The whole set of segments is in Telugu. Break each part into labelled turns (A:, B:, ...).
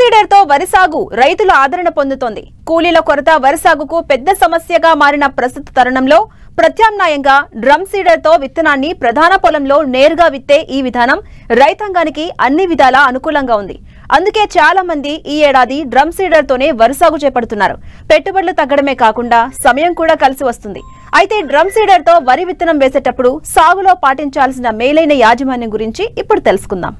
A: సీడర్ తో వరి సాగు రైతుల ఆదరణ పొందుతోంది. కూలీల కొరత వరి సాగుకు పెద్ద సమస్యగా మారిన ప్రస్తుత తరుణంలో ప్రత్యామ్నాయంగా డ్రమ్ సీడర్ తో విత్తనాన్ని ప్రధాన పొలంలో నేరుగా విత్తే ఈ విధానం రైతాంగానికి అన్ని విధాలా అనుకూలంగా ఉంది. అందుకే చాలా మంది ఈ ఏడాది డ్రమ్ సీడర్ తోనే వరి సాగు చేపడుతున్నారు. పెట్టుబడులు తగ్గడమే కాకుండా సమయం కూడా కలిసి వస్తుంది. అయితే డ్రమ్ సీడర్ తో వరి విత్తనం వేసేటప్పుడు సాగులో పాటించాల్సిన మేలైన యాజమాన్యం గురించి ఇప్పుడు తెలుసుకుందాం.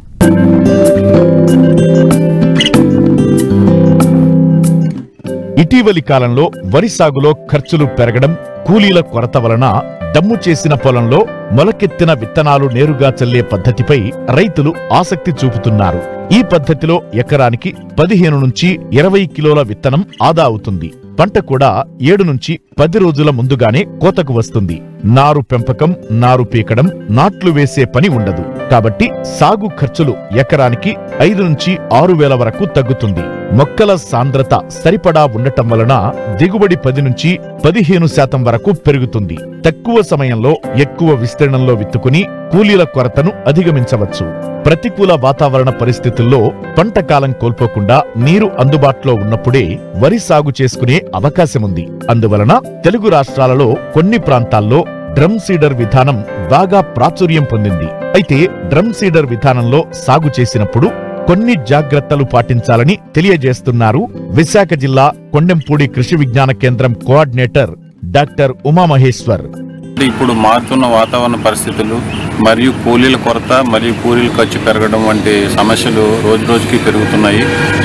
B: ఇటీవలి కాలంలో వరి సాగులో ఖర్చులు పెరగడం, కూలీల కొరత వలన దమ్ము చేసిన పొలంలో మొలకెత్తిన విత్తనాలు నేరుగా చల్లే పద్ధతిపై రైతులు ఆసక్తి చూపుతున్నారు. ఈ పద్ధతిలో ఎకరానికి 15 నుంచి 20 కిలోల విత్తనం ఆదా అవుతుంది. పంట కూడా 7 నుంచి 10 రోజుల ముందుగానే కోతకు వస్తుంది. నారు పెంపకం, నారు పీకడం, నాట్లు వేసే పని ఉండదు. కాబట్టి సాగు ఖర్చులు ఎకరానికి 5 నుంచి 6 వేల వరకు తగ్గుతుంది. మొక్కల సాంద్రత సరిపడా ఉండటం వలన దిగుబడి 10 నుంచి 15% వరకు పెరుగుతుంది. తక్కువ సమయంలో ఎక్కువ విస్తీర్ణంలో విత్తుకుని కూలీల కొరతను అధిగమించవచ్చు. ప్రతికూల వాతావరణ పరిస్థితుల్లో పంట కాలం కోల్పోకుండా నీరు అందుబాటులో ఉన్నప్పుడే వరి సాగు చేసుకునే అవకాశముంది. అందువలన తెలుగు రాష్ట్రాలలో కొన్ని ప్రాంతాల్లో డ్రమ్ సీడర్ విధానం బాగా ప్రాచుర్యం పొందింది. అయితే డ్రమ్ సీడర్ విధానంలో సాగు చేసినప్పుడు కొన్ని జాగ్రత్తలు పాటించాలని తెలియజేస్తున్నారు విశాఖ జిల్లా కొండెంపూడి కృషి విజ్ఞాన కేంద్రం కోఆర్డినేటర్ డాక్టర్ ఉమామహేశ్వర్.
C: ఇప్పుడు మారుతున్న వాతావరణ పరిస్థితులు మరియు కూలీల కొరత మరియు కూలీల ఖర్చు పెరగడం వంటి సమస్యలు రోజు రోజుకి పెరుగుతున్నాయి.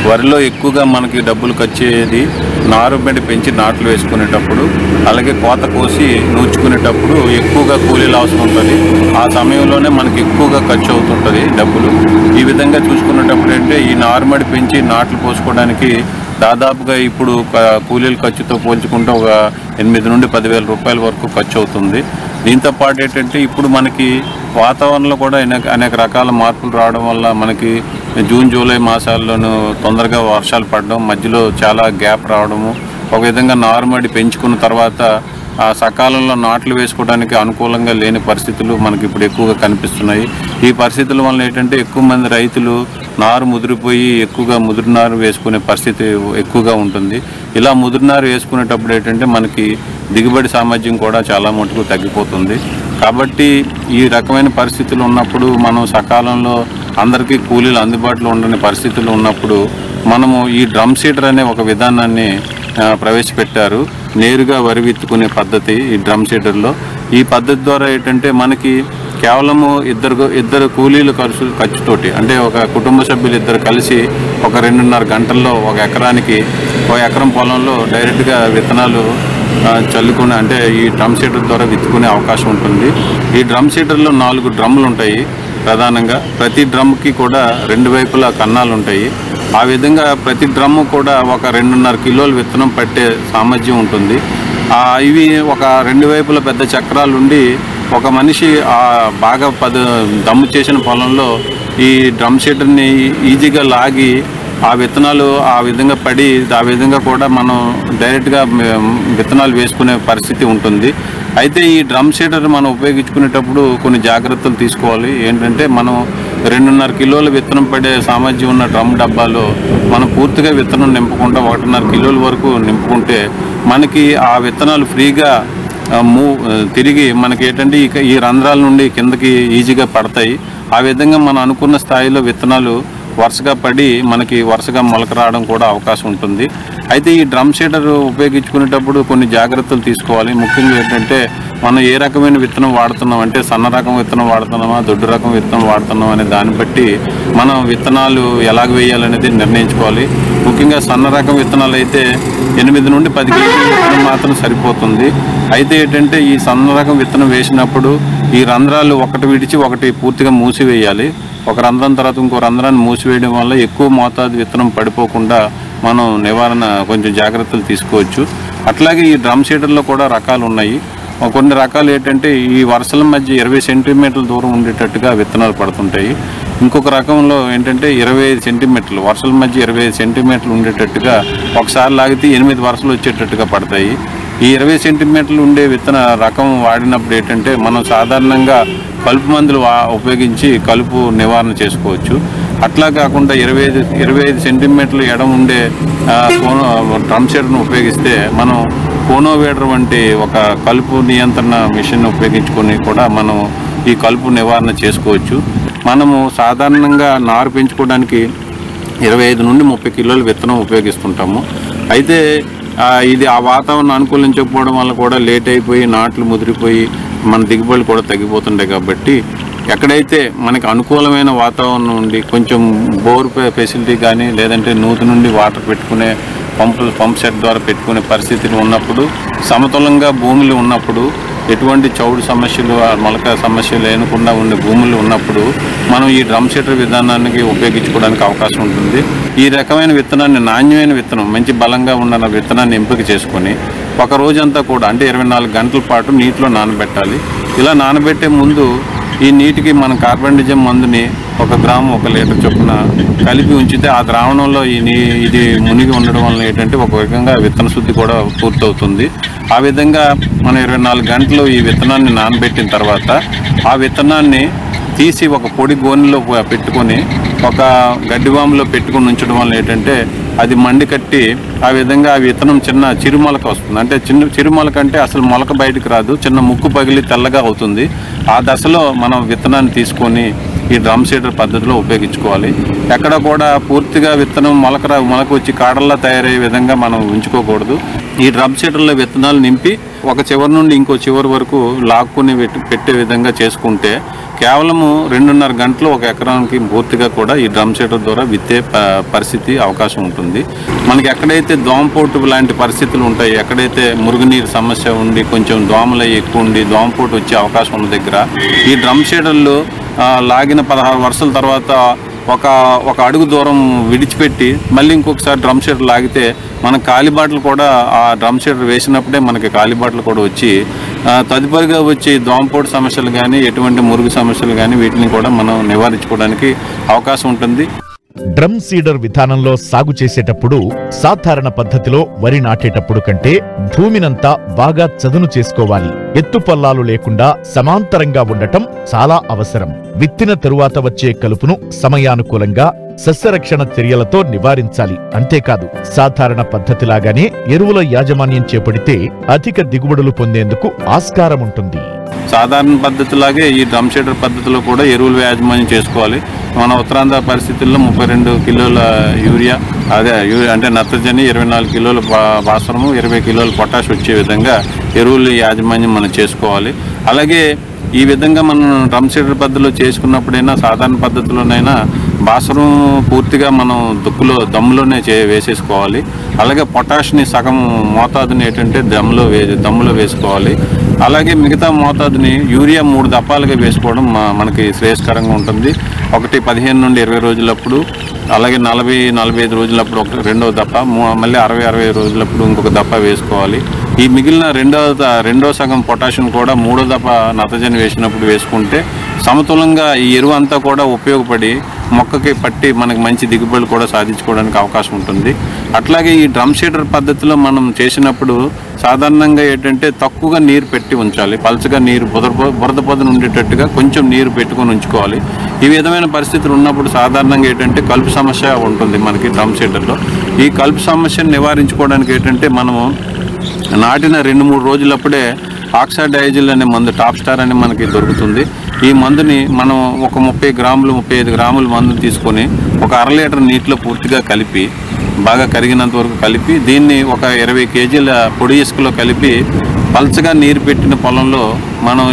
C: వరిలో ఎక్కువగా మనకి డబ్బులు ఖర్చేది నారుమడి పెంచి నాట్లు వేసుకునేటప్పుడు, అలాగే కోత కోసి నూర్చుకునేటప్పుడు ఎక్కువగా కూలీలు అవసరం ఉంటుంది. ఆ సమయంలోనే మనకి ఎక్కువగా ఖర్చు అవుతుంటుంది డబ్బులు. ఈ విధంగా చూసుకునేటప్పుడు అంటే ఈ నారుమడి పెంచి నాట్లు పోసుకోవడానికి దాదాపుగా ఇప్పుడు కూలీల ఖర్చుతో పోల్చుకుంటే ఒక 8 నుండి 10,000 రూపాయల వరకు ఖర్చు అవుతుంది. దీంతో పాటు ఏంటంటే ఇప్పుడు మనకి వాతావరణంలో కూడా అనేక రకాల మార్పులు రావడం వల్ల మనకి జూన్ జూలై మాసాల్లోనూ తొందరగా వర్షాలు పడడం, మధ్యలో చాలా గ్యాప్ రావడము, ఒక విధంగా నారుమడి పెంచుకున్న తర్వాత ఆ సకాలంలో నాట్లు వేసుకోవడానికి అనుకూలంగా లేని పరిస్థితులు మనకి ఇప్పుడు ఎక్కువగా కనిపిస్తున్నాయి. ఈ పరిస్థితుల వల్ల ఏంటంటే ఎక్కువ మంది రైతులు నారు ముదిరిపోయి ఎక్కువగా ముదురు నారు వేసుకునే పరిస్థితి ఎక్కువగా ఉంటుంది. ఇలా ముదురు నారు వేసుకునేటప్పుడు ఏంటంటే మనకి దిగుబడి సామర్థ్యం కూడా చాలా మటుకు తగ్గిపోతుంది. కాబట్టి ఈ రకమైన పరిస్థితులు ఉన్నప్పుడు మనం సకాలంలో అందరికీ కూలీలు అందుబాటులో ఉండని పరిస్థితులు ఉన్నప్పుడు మనము ఈ డ్రమ్ సీడర్ అనే ఒక విధానాన్ని ప్రవేశపెట్టారు. నేరుగా వరి విత్తుకునే పద్ధతి ఈ డ్రమ్ సీడర్లో. ఈ పద్ధతి ద్వారా ఏంటంటే మనకి కేవలము ఇద్దరు కూలీల ఖర్చుతోటి, అంటే ఒక కుటుంబ సభ్యులు ఇద్దరు కలిసి ఒక 2.5 గంటల్లో ఒక ఎకరం పొలంలో డైరెక్ట్గా విత్తనాలు చల్లుకునే, అంటే ఈ డ్రమ్ సీడర్ ద్వారా విత్తుకునే అవకాశం ఉంటుంది. ఈ డ్రమ్ సీడర్లో 4 డ్రమ్ములు ఉంటాయి ప్రధానంగా. ప్రతి డ్రమ్కి కూడా 2 వైపులా కన్నాలు ఉంటాయి. ఆ విధంగా ప్రతి డ్రమ్ము కూడా ఒక 2.5 కిలోల విత్తనం పట్టే సామర్థ్యం ఉంటుంది. ఇవి ఒక 2 వైపుల పెద్ద చక్రాలు ఉండి ఒక మనిషి బాగా దమ్ము చేసిన పొలంలో ఈ డ్రమ్ సీడర్ని ఈజీగా లాగి ఆ విత్తనాలు ఆ విధంగా పడి ఆ విధంగా కూడా మనం డైరెక్ట్గా విత్తనాలు వేసుకునే పరిస్థితి ఉంటుంది. అయితే ఈ డ్రమ్ సీడర్ మనం ఉపయోగించుకునేటప్పుడు కొన్ని జాగ్రత్తలు తీసుకోవాలి. ఏంటంటే మనం 2.5 కిలోల విత్తనం పడే సామర్థ్యం ఉన్న డ్రమ్ డబ్బాలో మనం పూర్తిగా విత్తనం నింపకుండా 1.5 కిలోల వరకు నింపుకుంటే మనకి ఆ విత్తనాలు ఫ్రీగా తిరిగి మనకి ఏంటంటే ఈ రంధ్రాల నుండి కిందకి ఈజీగా పడతాయి. ఆ విధంగా మనం అనుకున్న స్థాయిలో విత్తనాలు వరుసగా పడి మనకి వరుసగా మొలక రావడం కూడా అవకాశం ఉంటుంది. అయితే ఈ డ్రమ్ సీడర్ ఉపయోగించుకునేటప్పుడు కొన్ని జాగ్రత్తలు తీసుకోవాలి. ముఖ్యంగా ఏంటంటే మనం ఏ రకమైన విత్తనం వాడుతున్నాం, అంటే సన్న రకం విత్తనం వాడుతున్నామా, దొడ్డు రకం విత్తనం వాడుతున్నాం అనే దాన్ని బట్టి మనం విత్తనాలు ఎలాగ వేయాలనేది నిర్ణయించుకోవాలి. ముఖ్యంగా సన్న రకం విత్తనాలు అయితే 8 నుండి 10 కేజీల విత్తనం మాత్రం సరిపోతుంది. అయితే ఏంటంటే ఈ సన్న రకం విత్తనం వేసినప్పుడు ఈ రంధ్రాలు ఒకటి విడిచి ఒకటి పూర్తిగా మూసివేయాలి. ఒక రంధ్రం తర్వాత ఇంకో రంధ్రాన్ని మూసివేయడం వల్ల ఎక్కువ మోతాదు విత్తనం పడిపోకుండా మనం కొంచెం జాగ్రత్తలు తీసుకోవచ్చు. అట్లాగే ఈ డ్రమ్ సీడర్లో కూడా రకాలు ఉన్నాయి. కొన్ని రకాలు ఏంటంటే ఈ వరుసల మధ్య 20 సెంటీమీటర్ల దూరం ఉండేటట్టుగా విత్తనాలు పడుతుంటాయి. ఇంకొక రకంలో ఏంటంటే 25 సెంటీమీటర్లు, వరుసల మధ్య 25 సెంటీమీటర్లు ఉండేటట్టుగా ఒకసారి లాగితే 8 వరుసలు వచ్చేటట్టుగా పడతాయి. ఈ 20 సెంటీమీటర్లు ఉండే విత్తన రకం వాడినప్పుడు ఏంటంటే మనం సాధారణంగా కలుపు మందులు ఉపయోగించి కలుపు నివారణ చేసుకోవచ్చు. అట్లా కాకుండా 25 సెంటీమీటర్లు ఎడం ఉండే డ్రమ్ సీడర్ను ఉపయోగిస్తే మనం కోనోవేడర్ వంటి ఒక కలుపు నియంత్రణ మిషన్ ఉపయోగించుకొని కూడా మనం ఈ కలుపు నివారణ చేసుకోవచ్చు. మనము సాధారణంగా నారు పెంచుకోవడానికి 25 నుండి 30 కిలోల విత్తనం ఉపయోగిస్తుంటాము. అయితే ఇది ఆ వాతావరణం అనుకూలించకపోవడం వల్ల కూడా లేట్ అయిపోయి నాట్లు ముదిరిపోయి మన దిగుబడులు కూడా తగ్గిపోతుంటాయి. కాబట్టి ఎక్కడైతే మనకి అనుకూలమైన వాతావరణం ఉండి కొంచెం బోర్ ఫెసిలిటీ కానీ లేదంటే నూతి నుండి వాటర్ పెట్టుకునే పంప్ సెట్ ద్వారా పెట్టుకునే పరిస్థితులు ఉన్నప్పుడు, సమతులంగా భూములు ఉన్నప్పుడు, ఎటువంటి చౌడు సమస్యలు మొలక సమస్యలు లేకుండా ఉండే భూములు ఉన్నప్పుడు మనం ఈ డ్రమ్ సీడర్ విధానానికి ఉపయోగించుకోవడానికి అవకాశం ఉంటుంది. ఈ రకమైన విత్తనాన్ని, నాణ్యమైన విత్తనం, మంచి బలంగా ఉన్న విత్తనాన్ని ఎంపిక చేసుకొని ఒక రోజంతా కూడా అంటే 24 గంటల పాటు నీటిలో నానబెట్టాలి. ఇలా నానబెట్టే ముందు ఈ నీటికి మనం కార్బన్డిజం మందుని 1 గ్రాము 1 లీటర్ చొప్పున కలిపి ఉంచితే ఆ ద్రావణంలో ఇది మునిగి ఉండడం వల్ల ఏంటంటే ఒక రకంగా విత్తన శుద్ధి కూడా పూర్తవుతుంది. ఆ విధంగా మనం 24 గంటలు ఈ విత్తనాన్ని నానబెట్టిన తర్వాత ఆ విత్తనాన్ని తీసి ఒక పొడి గోనెలో పెట్టుకొని ఒక గడ్డివాములో పెట్టుకుని ఉంచడం వల్ల ఏంటంటే అది మండి కట్టి ఆ విధంగా ఆ విత్తనం చిన్న చిరుమొలక వస్తుంది. అంటే చిరుమొలక అంటే అసలు మొలక బయటకు రాదు, చిన్న ముక్కు పగిలి తెల్లగా అవుతుంది. ఆ దశలో మనం విత్తనాన్ని తీసుకొని ఈ డ్రమ్ సీడర్ పద్ధతిలో ఉపయోగించుకోవాలి. ఎక్కడ కూడా పూర్తిగా విత్తనం మొలక వచ్చి కాడల్లా తయారయ్యే విధంగా మనం ఉంచుకోకూడదు. ఈ డ్రమ్ సీడర్లో విత్తనాలు నింపి ఒక చివరి నుండి ఇంకో చివరి వరకు లాక్కుని పెట్టే విధంగా చేసుకుంటే కేవలము 2.5 గంటలు 1 ఎకరానికి పూర్తిగా కూడా ఈ డ్రమ్ సీడర్ ద్వారా విత్తే పరిస్థితి అవకాశం ఉంటుంది. మనకి ఎక్కడైతే దోమపోటు లాంటి పరిస్థితులు ఉంటాయి, ఎక్కడైతే మురుగునీరు సమస్య ఉండి కొంచెం దోమలు ఎక్కువ ఉండి దోమపోటు వచ్చే అవకాశం ఉన్న దగ్గర ఈ డ్రమ్ సీడర్లు లాగిన 16 వరుసల తర్వాత ఒక అడుగు దూరం విడిచిపెట్టి మళ్ళీ ఇంకొకసారి డ్రమ్ సీడర్ లాగితే మన కాలిబాటలు కూడా ఆ డ్రమ్ సీడర్ వేసినప్పుడే మనకి కాలిబాటలు కూడా వచ్చి తదుపరిగా వచ్చి దోమపోటు సమస్యలు కానీ ఎటువంటి మురుగు సమస్యలు కానీ వీటిని కూడా మనం నివారించుకోవడానికి అవకాశం ఉంటుంది.
B: డ్రమ్ సీడర్ విధానంలో సాగు చేసేటప్పుడు సాధారణ పద్ధతిలో వరి నాటేటప్పుడు కంటే భూమినంతా బాగా చదును చేసుకోవాలి. ఎత్తుపల్లాలు లేకుండా సమాంతరంగా ఉండటం చాలా అవసరం. విత్తిన తరువాత వచ్చే కలుపును సమయానుకూలంగా సస్యరక్షణ చర్యలతో నివారించాలి. అంతేకాదు సాధారణ పద్ధతిలాగానే ఎరువుల యాజమాన్యం చేపడితే అధిక దిగుబడులు పొందేందుకు ఆస్కారం ఉంటుంది.
C: సాధారణ పద్ధతిలాగే ఈ డ్రమ్ సీడర్ పద్ధతిలో కూడా ఎరువుల యాజమాన్యం చేసుకోవాలి. మన ఉత్తరాంధ్ర పరిస్థితుల్లో 32 కిలోల యూరియా అంటే నత్రజని, 24 కిలోల భాస్వరము, 20 కిలోల పొటాష్ వచ్చే విధంగా ఎరువుల యాజమాన్యం మనం చేసుకోవాలి. అలాగే ఈ విధంగా మనం డ్రమ్ సీడర్ పద్ధతిలో చేసుకున్నప్పుడైనా సాధారణ పద్ధతిలోనైనా భాస్వరం పూర్తిగా మనం దమ్ములోనే వేసేసుకోవాలి. అలాగే పొటాష్ని సగం మోతాదుని ఏంటంటే దమ్ములో వేసుకోవాలి. అలాగే మిగతా మోతాదుని యూరియా 3 దప్పాలుగా వేసుకోవడం మనకి శ్రేయస్కరంగా ఉంటుంది. ఒకటి 15 నుండి 20 రోజులప్పుడు, అలాగే 40-45 రోజులప్పుడు రెండవ దప్ప, మళ్ళీ 60-65 రోజులప్పుడు ఇంకొక దప్ప వేసుకోవాలి. ఈ మిగిలిన రెండో సగం పొటాషియం కూడా 3వ దప్ప నత్రజని వేసినప్పుడు వేసుకుంటే సమతులంగా ఈ ఎరువు అంతా కూడా ఉపయోగపడి మొక్కకి పట్టి మనకి మంచి దిగుబడులు కూడా సాధించుకోవడానికి అవకాశం ఉంటుంది. అట్లాగే ఈ డ్రమ్ సీడర్ పద్ధతిలో మనం చేసినప్పుడు సాధారణంగా ఏంటంటే తక్కువగా నీరు పెట్టి ఉంచాలి. పలచగా నీరు బురద పొదను ఉండేటట్టుగా కొంచెం నీరు పెట్టుకొని ఉంచుకోవాలి. ఈ విధమైన పరిస్థితులు ఉన్నప్పుడు సాధారణంగా ఏంటంటే కలుపు సమస్య ఉంటుంది మనకి డ్రమ్ సీడర్లో. ఈ కలుపు సమస్యను నివారించుకోవడానికి ఏంటంటే మనము నాటిన 2-3 రోజులప్పుడే ఆక్సాడైజిల్ అనే మందు, టాప్ స్టార్ అనే మనకి దొరుకుతుంది. ఈ మందుని మనం ఒక 35 గ్రాముల మందుని తీసుకొని ఒక 1/2 లీటర్ నీటిలో పూర్తిగా కలిపి బాగా కరిగినంత వరకు కలిపి దీన్ని ఒక 20 కేజీల పొడి ఇసుకలో కలిపి పల్చగా నీరు పెట్టిన పొలంలో మనం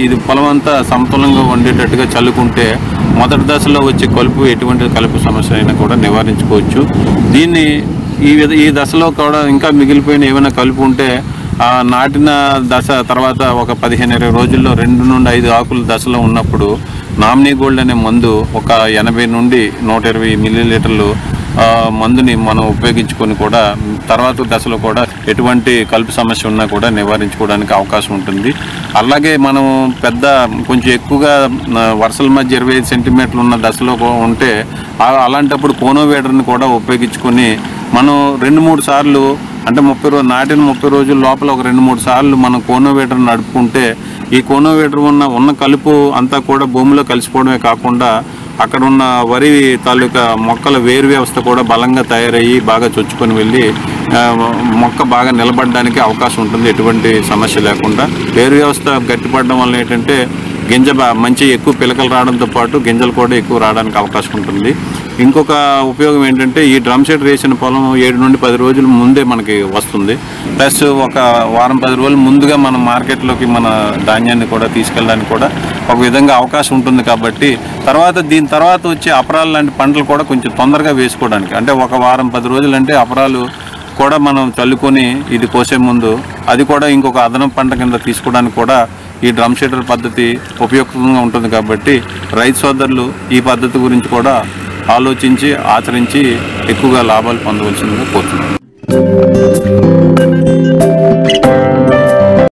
C: ఇది పొలం అంతా సమతులంగా ఉండేటట్టుగా చల్లుకుంటే మొదటి దశలో వచ్చే ఎటువంటి కలుపు సమస్య అయినా కూడా నివారించుకోవచ్చు. దీన్ని ఈ దశలో కూడా ఇంకా మిగిలిపోయిన ఏమైనా కలుపు ఉంటే నాటిన దశ తర్వాత ఒక 15-20 రోజుల్లో 2 నుండి 5 ఆకుల దశలో ఉన్నప్పుడు నామినీ గోల్డ్ అనే మందు ఒక 80 నుండి 120 మిల్లీలీటర్లు మందుని మనం ఉపయోగించుకొని కూడా తర్వాత దశలో కూడా ఎటువంటి కలుపు సమస్య ఉన్నా కూడా నివారించుకోవడానికి అవకాశం ఉంటుంది. అలాగే మనం కొంచెం ఎక్కువగా వరుసల మధ్య 25 సెంటీమీటర్లు ఉన్న దశలో ఉంటే అలాంటప్పుడు కోనోవేడర్ని కూడా ఉపయోగించుకొని మనం 2-3 సార్లు అంటే నాటిన 30 రోజుల లోపల ఒక 2-3 సార్లు మనం కోనోవేటర్ నడుపుకుంటే ఈ కోనోవేటర్ ఉన్న కలుపు అంతా కూడా భూమిలో కలిసిపోవడమే కాకుండా అక్కడ ఉన్న వరి తాలూకా మొక్కల వేరు వ్యవస్థ కూడా బలంగా తయారయ్యి బాగా చొచ్చుకొని వెళ్ళి మొక్క బాగా నిలబడడానికి అవకాశం ఉంటుంది, ఎటువంటి సమస్య లేకుండా. వేరు వ్యవస్థ గట్టిపడడం వల్ల ఏంటంటే గింజ మంచి ఎక్కువ పిలకలు రావడంతో పాటు గింజలు కూడా ఎక్కువ రావడానికి అవకాశం ఉంటుంది. ఇంకొక ఉపయోగం ఏంటంటే ఈ డ్రమ్ సీడర్ వేసిన పొలం 7 నుండి 10 రోజుల ముందే మనకి వస్తుంది. ప్లస్ ఒక వారం 10 రోజులు ముందుగా మనం మార్కెట్లోకి మన ధాన్యాన్ని కూడా తీసుకెళ్ళడానికి కూడా ఒక విధంగా అవకాశం ఉంటుంది. కాబట్టి దీని తర్వాత వచ్చే అపరాలు లాంటి పంటలు కూడా కొంచెం తొందరగా వేసుకోవడానికి, అంటే ఒక వారం 10 రోజులు అంటే అపరాలు కూడా మనం చల్లుకొని ఇది కోసే ముందు అది కూడా ఇంకొక అదనపు పంట కింద తీసుకోవడానికి కూడా ఈ డ్రమ్ సీడర్ పద్ధతి ఉపయుక్తంగా ఉంటుంది. కాబట్టి రైతు సోదరులు ఈ పద్ధతి గురించి కూడా ఆలోచించి ఆచరించి ఎక్కువగా లాభాలు పొందవలసిందిగా కోరుతున్నాను.